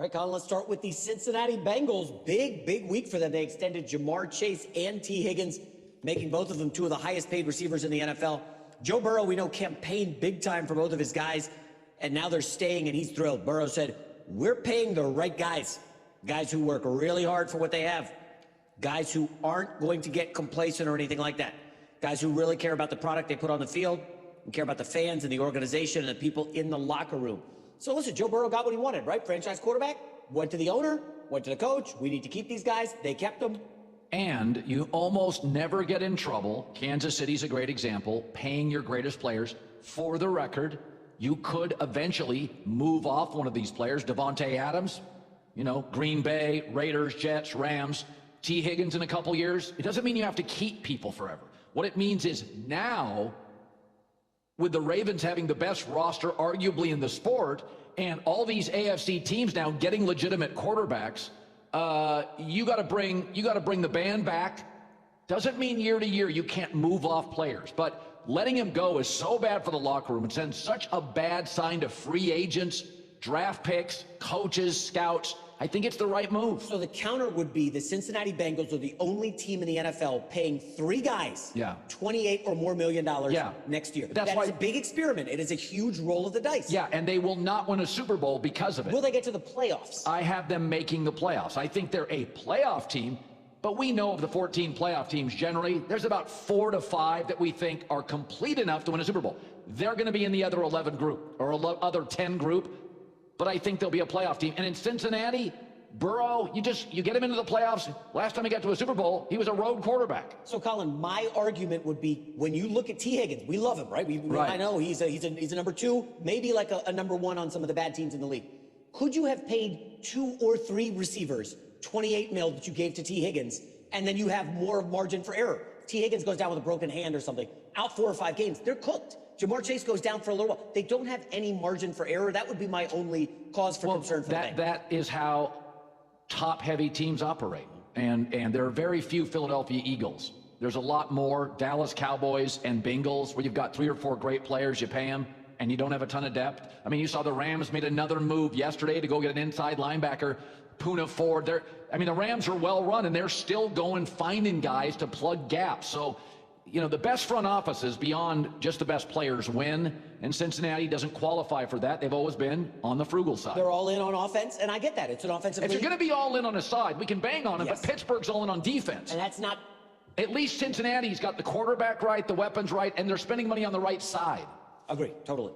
All right, Colin, let's start with the Cincinnati Bengals. Big week for them. They extended Jamar Chase and T. Higgins, making both of them two of the highest paid receivers in the NFL. Joe Burrow, we know, campaigned big time for both of his guys, and now they're staying, and he's thrilled. Burrow said, we're paying the right guys, guys who work really hard for what they have, guys who aren't going to get complacent or anything like that, guys who really care about the product they put on the field and care about the fans and the organization and the people in the locker room. So listen, Joe Burrow got what he wanted, right? Franchise quarterback, went to the owner, went to the coach. We need to keep these guys. They kept them. And you almost never get in trouble. Kansas City's a great example, paying your greatest players. For the record, you could eventually move off one of these players. Devontae Adams, Green Bay, Raiders, Jets, Rams, T. Higgins in a couple years. It doesn't mean you have to keep people forever. What it means is now, with the Ravens having the best roster arguably in the sport, and all these AFC teams now getting legitimate quarterbacks, you got to bring the band back. Doesn't mean year to year you can't move off players, but letting him go is so bad for the locker room. It sends such a bad sign to free agents, draft picks, coaches, scouts. I think it's the right move. So the counter would be the Cincinnati Bengals are the only team in the NFL paying three guys $28 or more million next year. That's why it's a big experiment. It is a huge roll of the dice. Yeah, and they will not win a Super Bowl because of it. Will they get to the playoffs? I have them making the playoffs. I think they're a playoff team, but we know of the 14 playoff teams generally, there's about 4 to 5 that we think are complete enough to win a Super Bowl. They're going to be in the other 11 group or other 10 group. But I think they'll be a playoff team. And in Cincinnati, Burrow, you get him into the playoffs. Last time he got to a Super Bowl, he was a road quarterback. So, Colin, my argument would be when you look at T. Higgins, we love him, right? I know he's a number 2, maybe like a number 1 on some of the bad teams in the league. Could you have paid 2 or 3 receivers $28 million that you gave to T. Higgins, and then you have more margin for error? T. Higgins goes down with a broken hand or something, out 4 or 5 games, they're cooked. Jamar Chase goes down for a little while. They don't have any margin for error. That would be my only cause for concern for them. That is how top-heavy teams operate. And there are very few Philadelphia Eagles. There's a lot more Dallas Cowboys and Bengals where you've got 3 or 4 great players, you pay them, and you don't have a ton of depth. I mean, you saw the Rams made another move yesterday to go get an inside linebacker, Poona Ford. The Rams are well run, and they're still going finding guys to plug gaps. So, the best front offices beyond just the best players win, and Cincinnati doesn't qualify for that. They've always been on the frugal side. They're all in on offense, and I get that. It's an offensive league. If you're going to be all in on a side, we can bang on it, but Pittsburgh's all in on defense. And that's not... At least Cincinnati's got the quarterback right, the weapons right, and they're spending money on the right side. Agree, totally.